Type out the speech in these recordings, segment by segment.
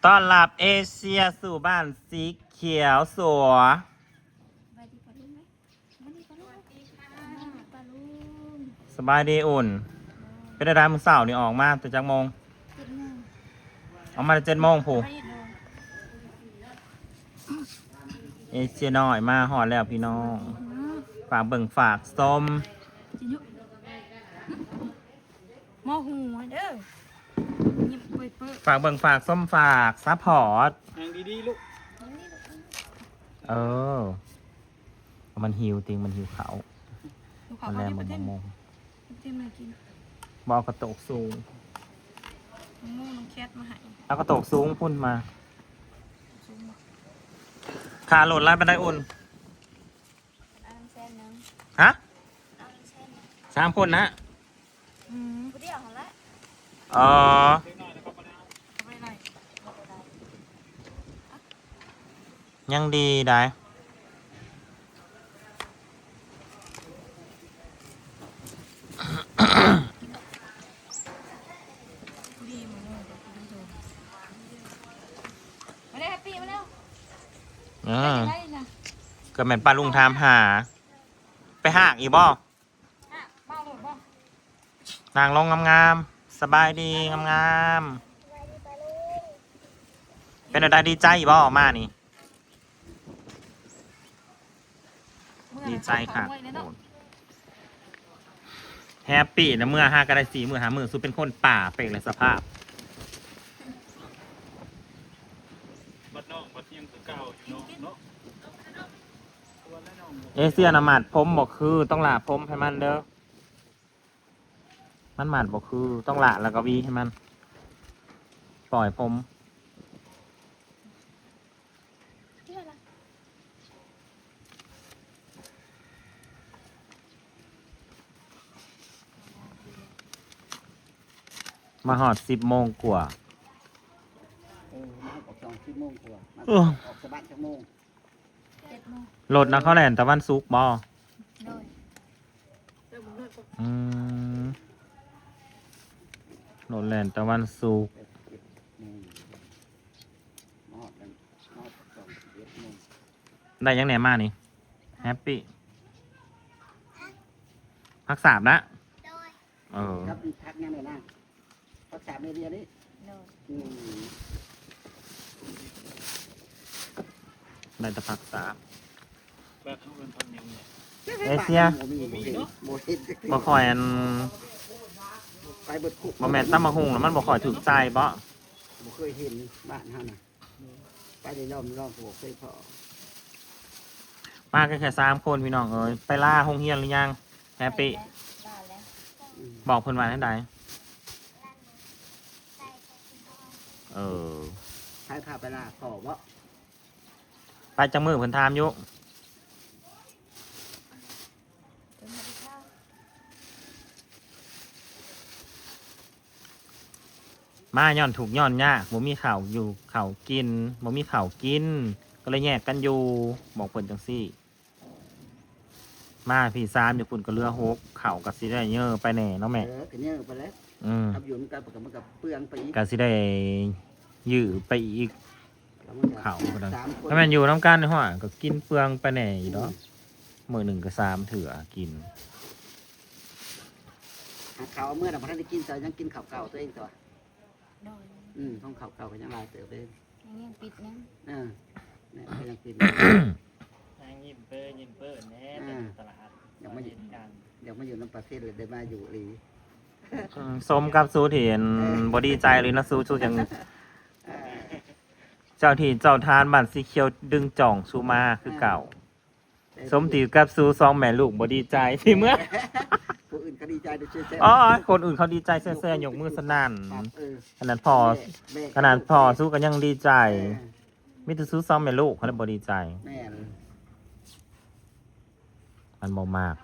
ต้อนรับเอเชียสู่บ้านสีเขียวสวสบายดีอุ่น เป็นอะไรมึงเสาร์นี่ออกมาแต่จักโมงออกมาแต่7 โมงผู้เอเชียน้อยมาหอดแล้วพี่น้องฝากเบิ่งฝากส้ม มอหูเด้อยิบเปิดเปิด ฝากเบิ่งฝากส้มฝากซัพพอร์ต นั่งดีๆลูก เออ มันหิวจริงมันหิวเขา ดูเขา มัน เขา แรง ที่ มั ประ น เทศ มง เต็มเลยกิน บอกกระโตกสูง มะม่วงน้ำแคทมาให้ แล้วกระโตกสูงพุ่นมา ซูมมา ขาโหลดไล่ไปได้อุ่น อันแซนนึง ฮะ3 คนนะ ผู้เดียวหันละ อ๋อ ไม่ไร ยังดีได้ ผู้ดีมะม่วงกับผู้ดีโดนมาได้แฮปปี้มาแล้ว ได้นะ ก็แม่นป้าลุงถามหา ไปหากอีบ่ อ่ะเบ้าโหลดบ่ นางลงงามๆสบายดีงามๆเป็นอะไรดีใจอีบ่มานี่ ดีใจค่ะแฮปปี้นะเมื่อ5 ก็ได้4 มื้อ5 มื้อสู้เป็นคนป่าเปกเลยสภาพ บัดน้องบัดยังคือเก่าอยู่เนาะตัวแล้วน้อง เอเชียนะหมัดผมบอกคือต้องหลาผมให้มันเด้อ มันหมัดบอกคือต้องหละแล้วก็วีให้มัน ปล่อยผม มาหอด10 โมงกว่า มาออก2 โมงกว่ามา เออ ออกสะบัดจักโมง 7 โมง รถนะเขาแหลนตะวันซุกบอ โดยเริ่มเลิกก็ อืมรถแหลนตะวันซุก 7 โมงมาออกกันมาออก2 โมง ได้ยังไหนมานี่แฮปปี้พัก3นะเออ ครับทักยังไงนะทักษะเมเดียนี่ โดย อืม ได้แต่พัก3 แบบเขาเป็นทำยังไง เอเชีย โมมีโมเห็น บ่คอยอัน ไปเบิดคุก บ่แม่นตั้มมาหุงแล้วมันบ่คอยถูกใจบ่ บ่เคยเห็นบ้านเฮาน่ะไปได้รอบหัวเคยพอ มากันแค่3 คนพี่น้องเอ้ยไปล่าห้องเฮียนหรือยังแฮปปี้ ได้แล้ว อืม บอกเพิ่นว่าให้ได้เออ ให้พาไปล่าขอบ่ ไปจังมือเพิ่นถามอยู่ จนมาที่ข้าว มาย้อนถูกย้อนยากบ่มีข้าวอยู่ข้าวกินบ่มีข้าวกิน ก็เลยแยกกันอยู่บอกเพิ่นจังซี่ มาพี่3อยู่พุ่นก็เรือ6ข้าวก็สิได้เยอะไปแน่เนาะแม่ ก็เนี่ยไปแล้ว อืม ครับอยู่มันกับเปลืองไปอีก ก็สิได้ยื้อไปอีก แล้วมันก็ ข้าวก็ได้ 3 คน ถ้าแม่นอยู่น้ำกันในห้องก็กินเปลืองไปแน่อยู่เนาะมื้อหนึ่งก็3 เถื่อกิน หาข้าวเมื่อน่ะบ่ทันได้กินแต่ยังกินข้าวเก่าตัวเองตัว โดย ของข้าวเก่าก็ยังหลายเติบเลย ยังยังปิดนะ เนี่ยก็ยังกิน นางยิ้มเปิ้ลแน่ตลาด ยังไม่ เห็นกัน เดี๋ยวมาอยู่น้ำประเทศเลยได้มาอยู่ลี สมกับสูเห็นบอดีใจเลยนะสูอย่างเจ้าที่เจ้าทานบัตรสีเขียวดึงจ่องสูมาคือเก่า สมตีกับสู2 แม่ลูกบอดีใจที่เมื่อ ผู้อื่นก็ดีใจด้วยช่วยแซ่ อ๋อคนอื่นเขาดีใจแซ่ๆยกมือสนั่นขนาดพอสู้กันยังดีใจมิตรสู้2 แม่ลูกเขาเลยบอดีใจ แม่น มันบ่มาก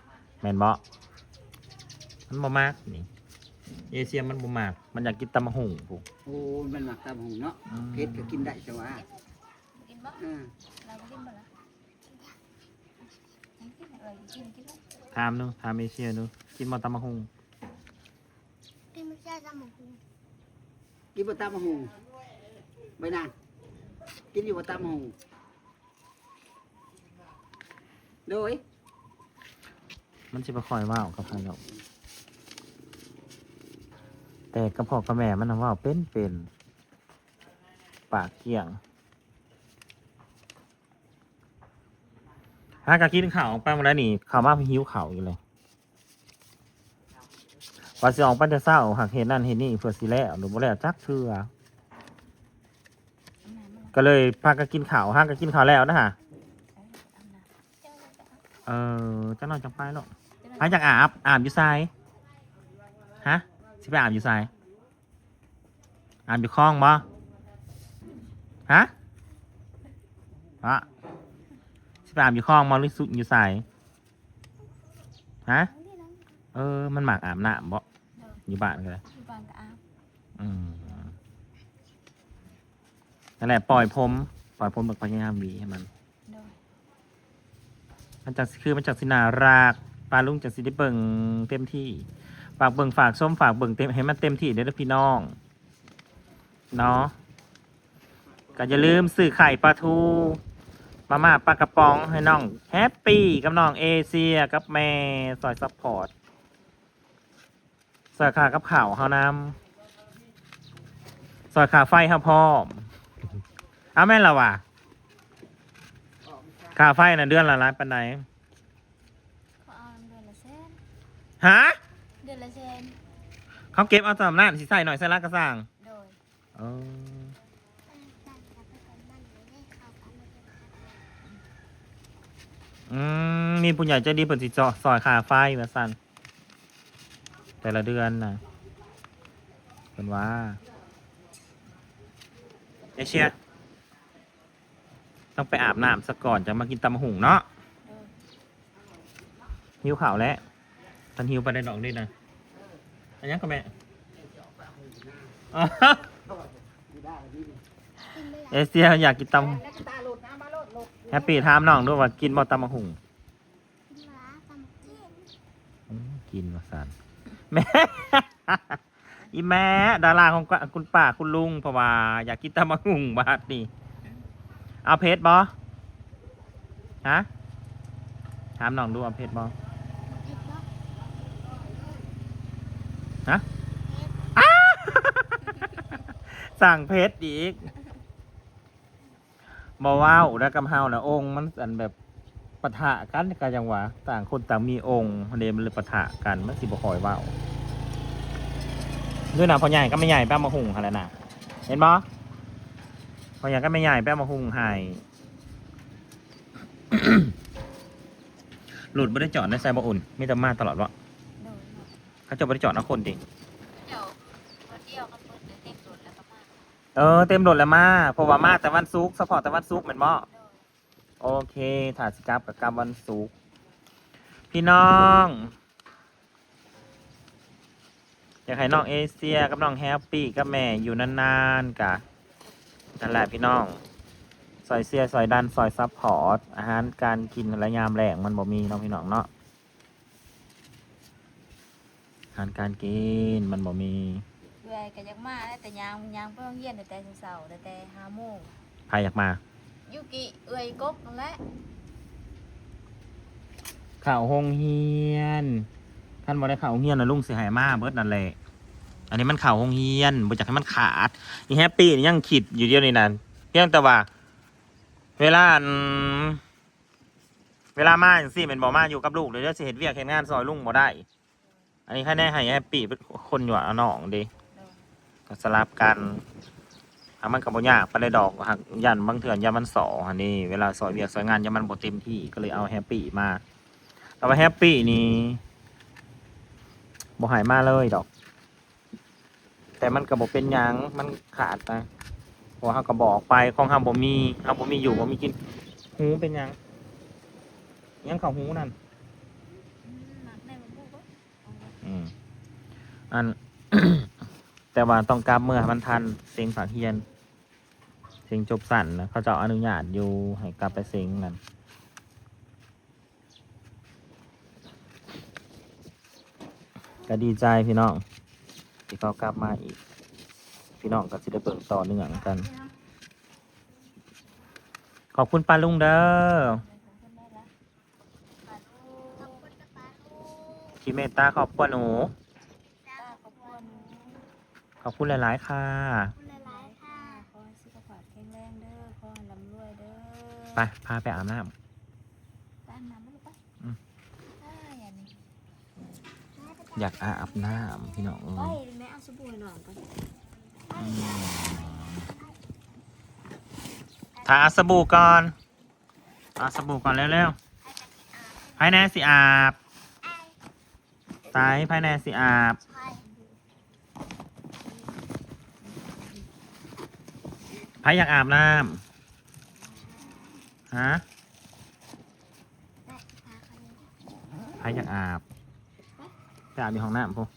แม่นบ่มันบ่มากนี่เอเชียมันบ่มาก มันอยากกินตำมะหุ่งกู โอ้มันหมักตามหงเนาะ อืม เพชรก็กินได้จังหวะ กินบ่ อ่า เรากินบ่ละกินอะไรกินแล้ว ถามดูถามเอเชียดูกินบ่ตำมะหุ่ง กินไม่ใช่จมูก กินบะตามหง ไปนางกินอยู่บนตำหงโดย มันจะไปคอยว่าวกับใครหรอกแต่กระเพาะกระแม่มันทำว่าวเป็นปากเกี่ยงถ้ากะกินข่าวไปมาแล้วนี่ข่าวมากหิวข่าวอยู่เลยว่าสิออกไปแต่เศร้าหักเห็นนั่นเห็นนี่เพื่อสิแล้วหรือบ่แล้วจักเชื่อก็เลยพากันกินข่าวห้างกันกินข่าวแล้วนะฮะจังหน่อยจังไปหรอกหลังจากอาบอยู่ไซฮะสิไปอาบอยู่ไซอาบอยู่คลองบ่ฮะสิไปอาบอยู่คลองบ่หรือสุอยู่ไซฮะมันหมากอาบน้ำบ่อยู่บ้านกันเลย ที่บ้านก็อาบ นั่นแหละปล่อยผมแบบพยายามหวีให้มัน โดย มันจากสินารักปลาลุงจากสิได้เบิ่งเต็มที่ฝากเบิ่งฝากส้มฝากเบิ่งเต็มให้มันเต็มที่เด้อพี่น้องเนาะก็อย่าลืมซื้อไข่ปลาทูมาม่าปลากระป๋องให้น้องแฮปปี้กับน้องเอเชียกับแม่ซอยซัพพอร์ตซอยขากับข่าวเฮานำซอยขาไฟเฮาพร้อมเอาแม่นละว่ะค่าไฟน่ะเดือนละล้านปานใด เขาเอาเดือนละแสน ฮะ เดือนละแสน เขาเก็บเอาตามร้านสิใส่หน่อยใส่ร้านกระสัง โดย มีผู้ใหญ่ใจดีเปิดสิเจาะซอยค่าไฟมาสั่นแต่ละเดือนนะเป็นว่าเอเชียต้องไปอาบน้ำซะก่อนจะมากินตำหุงเนาะ โดย หิวข่าวแล้วทันหิวไปได้ดอกด้วยนะอันนี้ก็แม่เอเชียอยากกินตำแฮปปี้ถามน้องด้วยว่ากินบ่ตำหุงกินมาสั่นแม่ อีแม่ดาราของคุณป้าคุณลุงเพราะว่าอยากกินตำมะหุ่งบาดนี่เอาเพชรบอฮะถามน้องดูเอาเพชรบอฮะอ้า สั่งเพชรอีกบอว้าวแล้วกำเฮานะองค์มันอันแบบปะทะกันกันยังวะต่างคนต่างมีองค์เดมันเลยปะทะกันมันสิบคอยว้าวด้วยนะพอใหญ่ก็ไม่ใหญ่แป้มาหุงอะไรนะเห็นบ่พอใหญ่ก็ไม่ใหญ่แป้มาหุงให้ หลุดไม่ได้จอดในไซบ่อุ่นไม่จะมาตลอดวะ โดย เขาจะไม่ได้จอดนะคนดิ เดี๋ยววันเดียวก็เปิดเต็มรถแล้วก็มา เต็มรถแล้วมาเพราะว่ามาแต่วันศุกร์ซัพพอร์ตแต่วันศุกร์เหมือนบ่ โดย โอเคถ่ายสกับกับวันศุกร์พี่น้อง อยากให้น้องเอเชียกับน้องแฮปปี้กับแม่อยู่นานๆกะนั่นแหละพี่น้องซอยเสียซอยดันซอยซัพพอร์ตอาหารการกินและยามแรงมันบ่มีน้องพี่น้องเนาะอาหารการกินมันบ่มี เอื่อยก็อยากมาแล้วแต่ยางไปโรงเรียนแต่เช้าๆแต่5 โมง ใครอยากมา ยุกิเอื่อยกกนั่นแหละ ข่าวโรงเรียนท่านบ่ได้ข่าวโรงเรียนนะลุงสิใหายมาเบิดนั่นแหละอันนี้มันข่าวโรงเรียนบ่อยากให้มันขาดอีแฮปปี้นี่ยังคิดอยู่เดียวนี่นั่นเพียงแต่ว่าเวลามาจังซี่แม่นบ่มาอยู่กับลูกเดี๋ยวสิเฮ็ดเวียกเฮ็ดงานซอยลุงบ่ได้ อันนี้แค่แน่ให้แฮปปี้เป็นคนอยู่เอาน้องเด้ โดย ก็สลับกันหามันก็บ่ยากปานใดดอกหักยันบางเทื่อยันมันสออันนี้เวลาซอยเวียกซอยงานยันมันบ่เต็มที่ก็เลยเอาแฮปปี้มาแต่ว่าแฮปปี้นี่บ่หายมาเลยดอก แต่มันก็บ่เป็นหยังมันขาดไปเพราะว่าเขาก็บอกไปของเฮาบ่มีอยู่บ่มีกินหูเป็นหยังยังเข้าหูนั่น หนักแน่มันพูดว่า อัน แต่ว่าต้องกลับเมื่อให้มันทันเซ็งฝากเฮียนเซ็งจบสั่นนะเขาจะอนุญาตอยู่ให้กลับไปเซ็งนั่นก็ดีใจพี่น้องที่เขากลับมาอีก พี่น้องก็สิได้เปิดต่อเนื่องกัน ขอบคุณป้าลุงเด้อที่เมตตาขอบคุณหนู ขอบคุณหลาย ๆ ค่ะ ขอให้สุขภาพแข็งแรงเด้อขอให้ร่ำรวยเด้อ ไป พาไปอาบน้ ตามน้ำมาลูกปะ อืม อย่างนี้ ำอยากอาบน้ำพี่น้อง ไปแม่เอาสบู่ให้หน่อยก่อน ทาสบู่ก่อนเอาสบู่ก่อนเร็วๆไพ่แนนสิอาบตายไพ่แนนสิอาบไพ่อยากอาบน้ำฮะไพ่อยากอาบไปอาบในห้องน้ำพวก